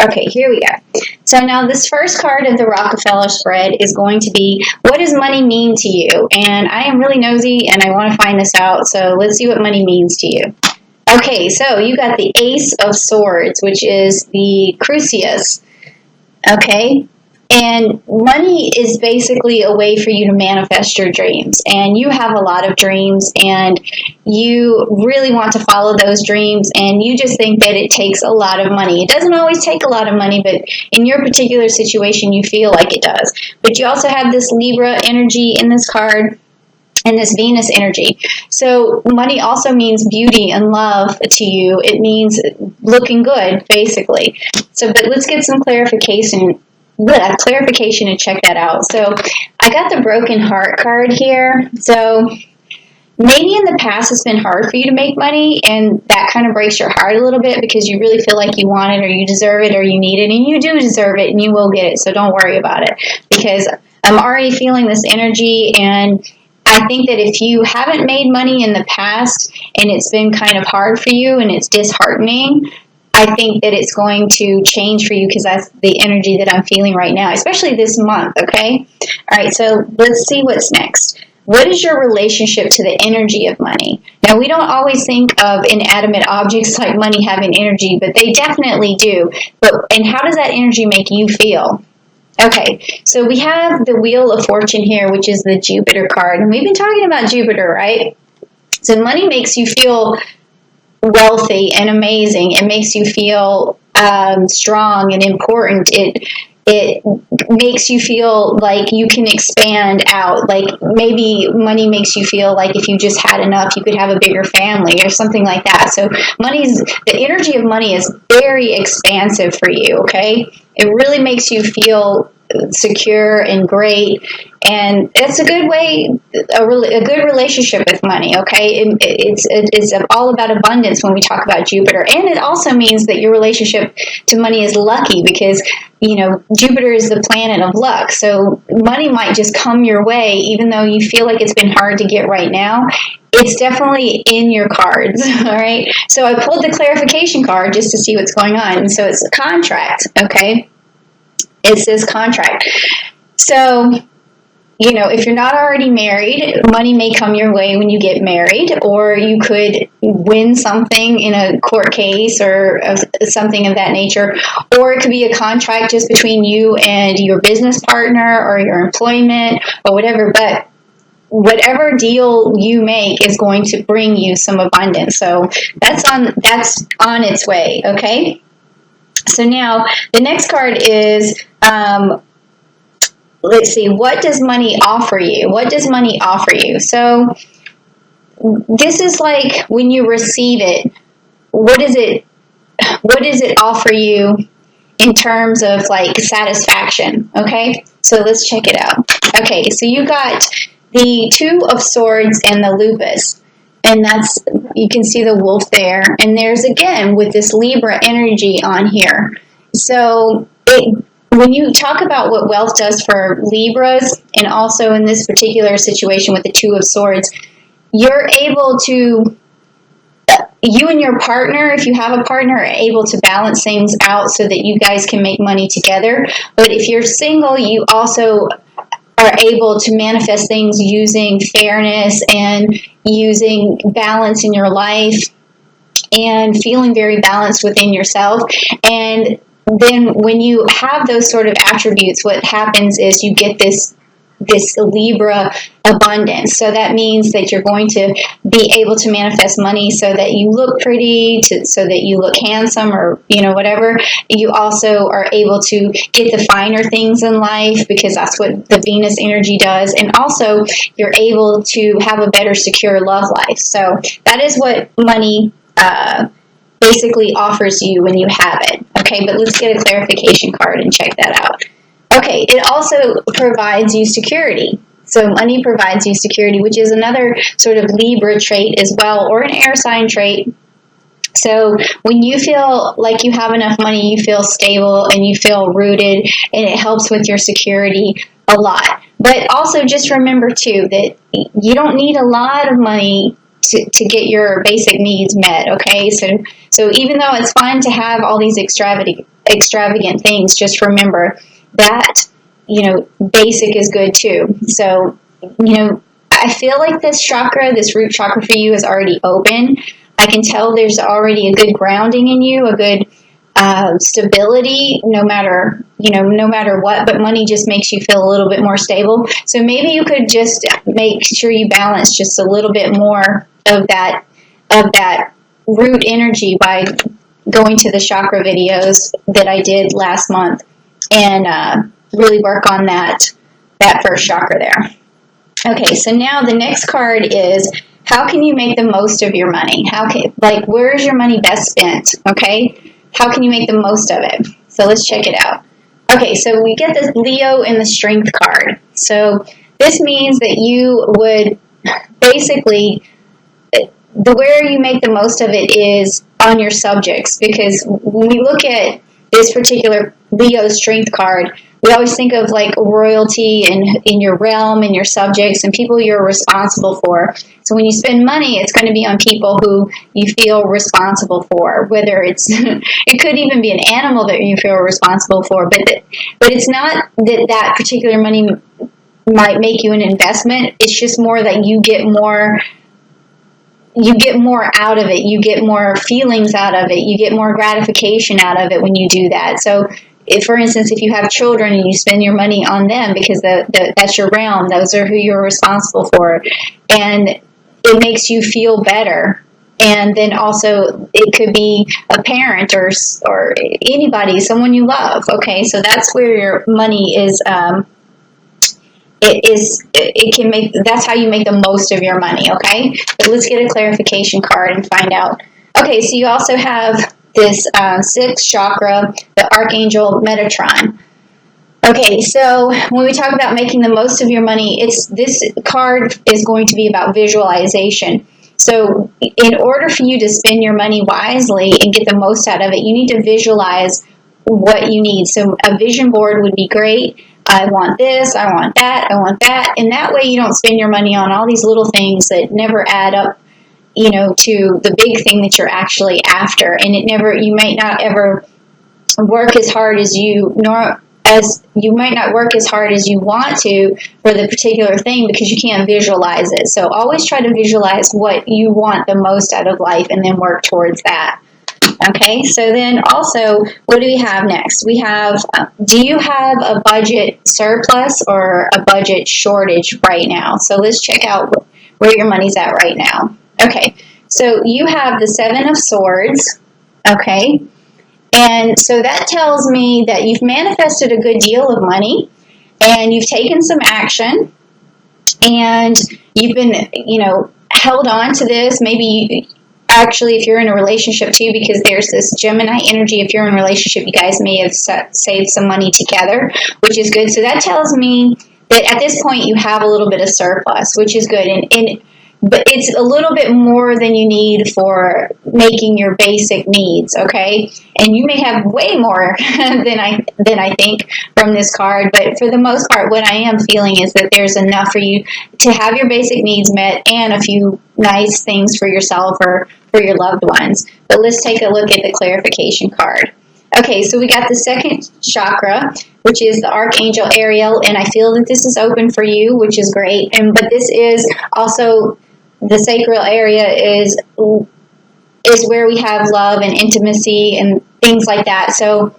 Okay, here we go. So now this first card of the Rockefeller spread is going to be, what does money mean to you? And I am really nosy and I want to find this out, so let's see what money means to you. Okay, so you got the Ace of Swords, which is the Crucius. Okay, and money is basically a way for you to manifest your dreams. And you have a lot of dreams and you really want to follow those dreams, and you just think that it takes a lot of money. It doesn't always take a lot of money, but in your particular situation, you feel like it does. But you also have this Libra energy in this card, and this Venus energy. So money also means beauty and love to you. It means looking good, basically. So, but let's get some clarification and check that out. So I got the Broken Heart card here. So maybe in the past it's been hard for you to make money, and that kind of breaks your heart a little bit because you really feel like you want it or you deserve it or you need it, and you do deserve it and you will get it. So don't worry about it, because I'm already feeling this energy, and I think that if you haven't made money in the past and it's been kind of hard for you and it's disheartening, I think that it's going to change for you, because that's the energy that I'm feeling right now, especially this month, okay? All right, so let's see what's next. What is your relationship to the energy of money? Now, we don't always think of inanimate objects like money having energy, but they definitely do. And how does that energy make you feel? Okay, so we have the Wheel of Fortune here, which is the Jupiter card. And we've been talking about Jupiter, right? So money makes you feel wealthy and amazing. It makes you feel strong and important. It makes you feel like you can expand out. Like maybe money makes you feel like if you just had enough, you could have a bigger family or something like that. So the energy of money is very expansive for you, okay? It really makes you feel secure and great, and it's a good way, a good relationship with money, okay? It's all about abundance when we talk about Jupiter, and it also means that your relationship to money is lucky, because, you know, Jupiter is the planet of luck, so money might just come your way, even though you feel like it's been hard to get right now. It's definitely in your cards, all right? So I pulled the clarification card just to see what's going on. And so it's a contract, okay? It says contract. So, you know, if you're not already married, money may come your way when you get married, or you could win something in a court case or something of that nature, or it could be a contract just between you and your business partner or your employment or whatever. But whatever deal you make is going to bring you some abundance. So that's on its way, okay? So now the next card is, let's see, what does money offer you? What does money offer you? So this is like when you receive it, what does it offer you in terms of like satisfaction, okay? So let's check it out. Okay, so you got the Two of Swords and the Lupus. And that's, you can see the wolf there. And there's, again, with this Libra energy on here. So when you talk about what wealth does for Libras, and also in this particular situation with the Two of Swords, you're able to, you and your partner, if you have a partner, are able to balance things out so that you guys can make money together. But if you're single, you also are able to manifest things using fairness and using balance in your life and feeling very balanced within yourself. And then when you have those sort of attributes, what happens is you get this Libra abundance. So that means that you're going to be able to manifest money so that you look pretty, so that you look handsome, or, you know, whatever. You also are able to get the finer things in life, because that's what the Venus energy does. And also you're able to have a better, secure love life. So that is what money basically offers you when you have it. Okay, but let's get a clarification card and check that out. Okay, it also provides you security. So money provides you security, which is another sort of Libra trait as well, or an air sign trait. So when you feel like you have enough money, you feel stable and you feel rooted, and it helps with your security a lot. But also just remember too that you don't need a lot of money to get your basic needs met. Okay, so even though it's fun to have all these extravagant things, just remember that, basic is good too. So, I feel like this chakra, this root chakra for you is already open. I can tell there's already a good grounding in you, a good stability, no matter what, but money just makes you feel a little bit more stable. So maybe you could just make sure you balance just a little bit more of that root energy by going to the chakra videos that I did last month and really work on that first chakra there. Okay, so now the next card is, how can you make the most of your money? Where is your money best spent? Okay, how can you make the most of it? So let's check it out. Okay, so we get this Leo in the Strength card. So this means that you would basically, where you make the most of it is on your subjects, because when we look at this particular Leo Strength card, we always think of like royalty and in your realm and your subjects and people you're responsible for. So when you spend money, it's going to be on people who you feel responsible for, whether it's, it could even be an animal that you feel responsible for, but it's not that particular money might make you an investment. It's just more that you get more out of it. You get more feelings out of it. You get more gratification out of it when you do that. So for instance, if you have children and you spend your money on them because that's your realm, those are who you're responsible for, and it makes you feel better. And then also it could be a parent or anybody, someone you love. Okay, so that's where your money is. That's how you make the most of your money. Okay, but let's get a clarification card and find out. Okay, so you also have this sixth chakra, the Archangel Metatron. Okay, so when we talk about making the most of your money, this card is going to be about visualization. So in order for you to spend your money wisely and get the most out of it, you need to visualize what you need. So a vision board would be great. I want this, I want that, I want that. And that way you don't spend your money on all these little things that never add up, to the big thing that you're actually after. And you might not ever work as hard as you might not work as hard as you want to for the particular thing because you can't visualize it. So always try to visualize what you want the most out of life and then work towards that. Okay, so then also, what do we have next? We have, do you have a budget surplus or a budget shortage right now? So let's check out where your money's at right now. Okay, so you have the Seven of Swords, okay, and so that tells me that you've manifested a good deal of money and you've taken some action and you've been, held on to this. Maybe actually, if you're in a relationship too, because there's this Gemini energy, if you're in a relationship, you guys may have saved some money together, which is good. So that tells me that at this point you have a little bit of surplus, which is good. But it's a little bit more than you need for making your basic needs, okay? And you may have way more than I think from this card, but for the most part, what I am feeling is that there's enough for you to have your basic needs met and a few nice things for yourself or for your loved ones. But let's take a look at the clarification card. Okay, so we got the second chakra, which is the Archangel Ariel, and I feel that this is open for you, which is great. But this is also, the sacral area is where we have love and intimacy and things like that. So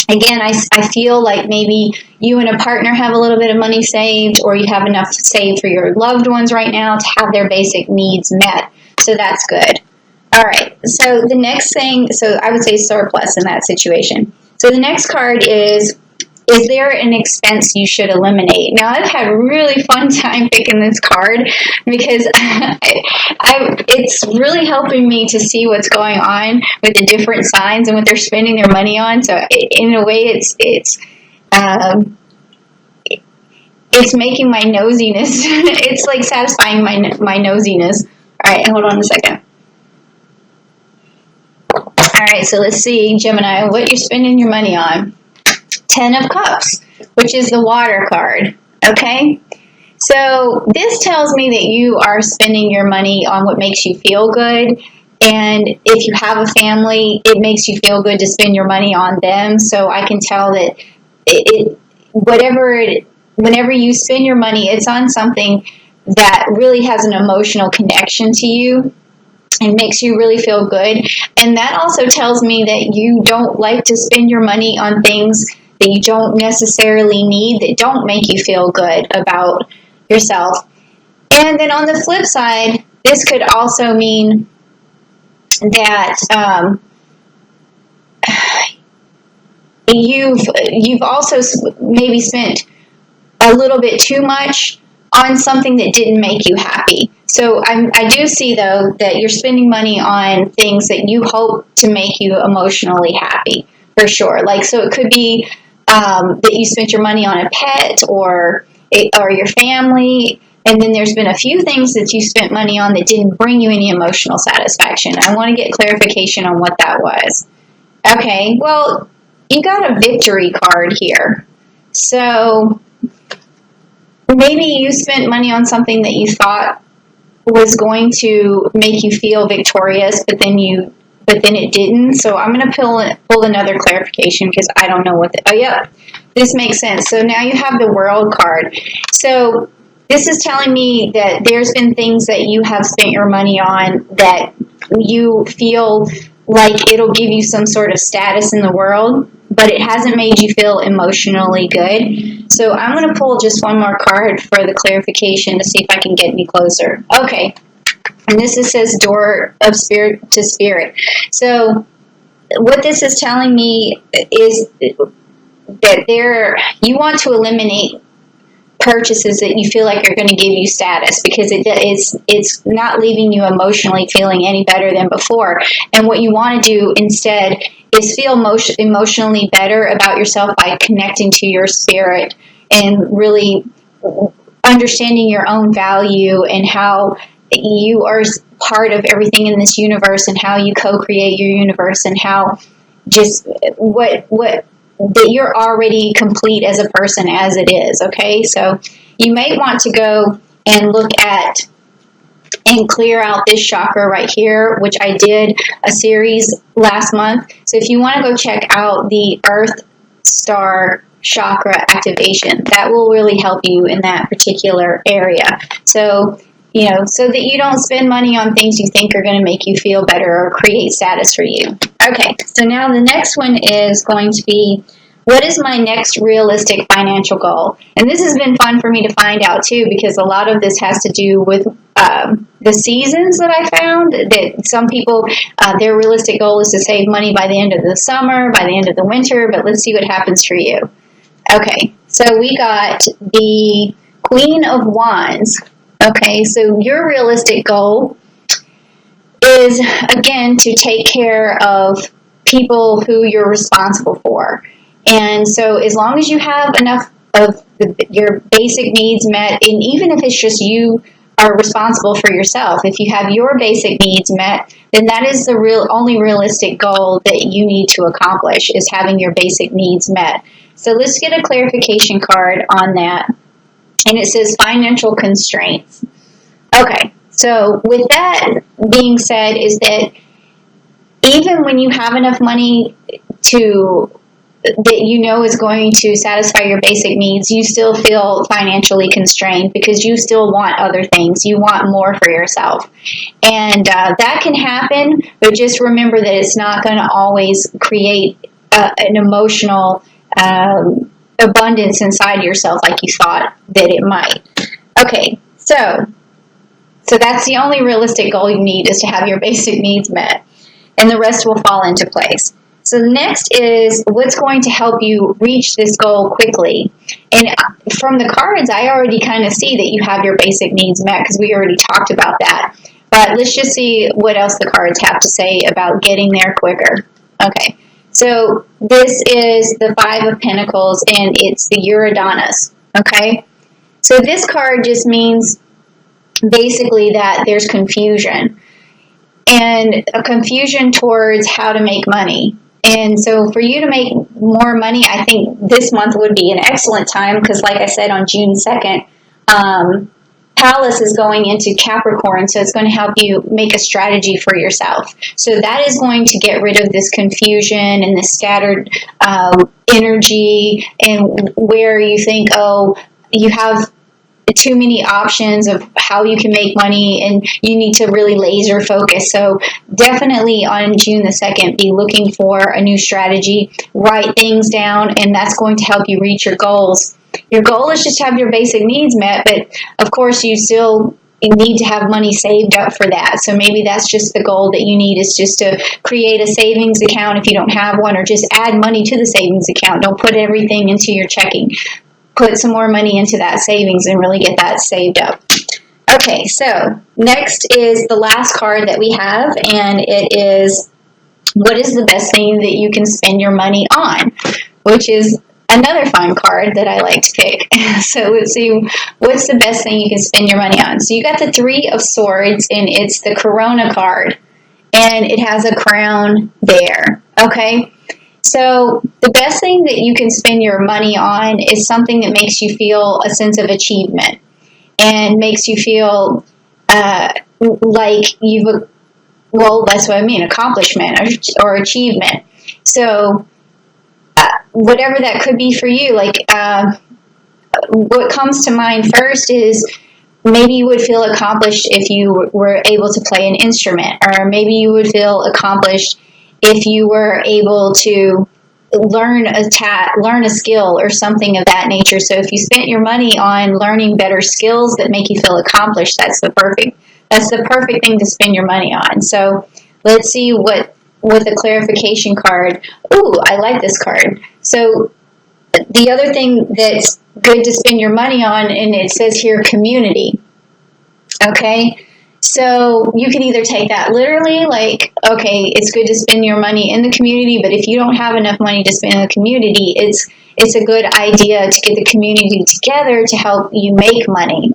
again, I feel like maybe you and a partner have a little bit of money saved, or you have enough saved for your loved ones right now to have their basic needs met. So that's good. All right, so the next thing, so I would say surplus in that situation. So the next card is there an expense you should eliminate? Now, I've had a really fun time picking this card because it's really helping me to see what's going on with the different signs and what they're spending their money on. So in a way, it's making my nosiness, it's like satisfying my nosiness. All right, hold on a second. All right, so let's see, Gemini, what you're spending your money on. Ten of Cups, which is the water card, okay? So this tells me that you are spending your money on what makes you feel good. And if you have a family, it makes you feel good to spend your money on them. So I can tell that whenever you spend your money, it's on something that really has an emotional connection to you and makes you really feel good. And that also tells me that you don't like to spend your money on things that you don't necessarily need, that don't make you feel good about yourself. And then on the flip side, this could also mean that you've also maybe spent a little bit too much on something that didn't make you happy. So I do see, though, that you're spending money on things that you hope to make you emotionally happy, for sure. Like, so it could be that you spent your money on a pet or your family, and then there's been a few things that you spent money on that didn't bring you any emotional satisfaction. I want to get clarification on what that was. Okay, well, you got a victory card here. So maybe you spent money on something that you thought was going to make you feel victorious, but then it didn't. So I'm going to pull another clarification because I don't know what. This makes sense. So now you have the World card. So this is telling me that there's been things that you have spent your money on that you feel like it'll give you some sort of status in the world, but it hasn't made you feel emotionally good. So I'm going to pull just one more card for the clarification to see if I can get any closer. Okay. And this says Door of Spirit to Spirit. So what this is telling me is that you want to eliminate purchases that you feel like are going to give you status, because it's not leaving you emotionally feeling any better than before. And what you want to do instead is feel emotionally better about yourself by connecting to your spirit and really understanding your own value and how you are part of everything in this universe and how you co-create your universe and how just what that you're already complete as a person as it is, okay? So you may want to go and look at and clear out this chakra right here, which I did a series last month. So if you want to go check out the Earth Star chakra activation, that will really help you in that particular area. So, so that you don't spend money on things you think are going to make you feel better or create status for you. Okay, so now the next one is going to be, what is my next realistic financial goal? And this has been fun for me to find out too, because a lot of this has to do with the seasons that I found. That some people, their realistic goal is to save money by the end of the summer, by the end of the winter, but let's see what happens for you. Okay, so we got the Queen of Wands. Okay, so your realistic goal is, again, to take care of people who you're responsible for. And so as long as you have enough of your basic needs met, and even if it's just you are responsible for yourself, if you have your basic needs met, then that is the only realistic goal that you need to accomplish, is having your basic needs met. So let's get a clarification card on that. And it says financial constraints. Okay, so with that being said, is that even when you have enough money that you know is going to satisfy your basic needs, you still feel financially constrained because you still want other things. You want more for yourself. And that can happen, but just remember that it's not going to always create an emotional abundance inside yourself like you thought that it might. Okay, so that's the only realistic goal you need, is to have your basic needs met, and the rest will fall into place. So the next is, what's going to help you reach this goal quickly? And from the cards, I already kind of see that you have your basic needs met, because we already talked about that. But let's just see what else the cards have to say about getting there quicker. Okay, so this is the Five of Pentacles, and it's the Uranus. Okay, so this card just means basically that there's confusion, and a confusion towards how to make money. And so for you to make more money, I think this month would be an excellent time, because like I said, on June 2nd, Palace is going into Capricorn, so it's going to help you make a strategy for yourself. So that is going to get rid of this confusion and this scattered energy, and where you think, oh, you have too many options of how you can make money and you need to really laser focus. So definitely on June the 2nd, be looking for a new strategy, write things down, and that's going to help you reach your goals. Your goal is just to have your basic needs met, but of course you still need to have money saved up for that. So maybe that's just the goal that you need, is just to create a savings account if you don't have one, or just add money to the savings account. Don't put everything into your checking. Put some more money into that savings and really get that saved up. Okay, so next is the last card that we have, and it is, what is the best thing that you can spend your money on? Which is another fun card that I like to pick. So let's see, what's the best thing you can spend your money on? So you got the Three of Swords, and it's the Corona card, and it has a crown there, okay? So the best thing that you can spend your money on is something that makes you feel a sense of achievement and makes you feel like you've, well, that's what I mean, accomplishment or achievement. So whatever that could be for you, like what comes to mind first is maybe you would feel accomplished if you were able to play an instrument, or maybe you would feel accomplished if you were able to learn a skill or something of that nature. So if you spent your money on learning better skills that make you feel accomplished, that's the perfect thing to spend your money on. So let's see what the clarification card. Ooh, I like this card. So the other thing that's good to spend your money on, and it says here, community. Okay? So you can either take that literally, like, okay, it's good to spend your money in the community, but if you don't have enough money to spend in the community, it's a good idea to get the community together to help you make money.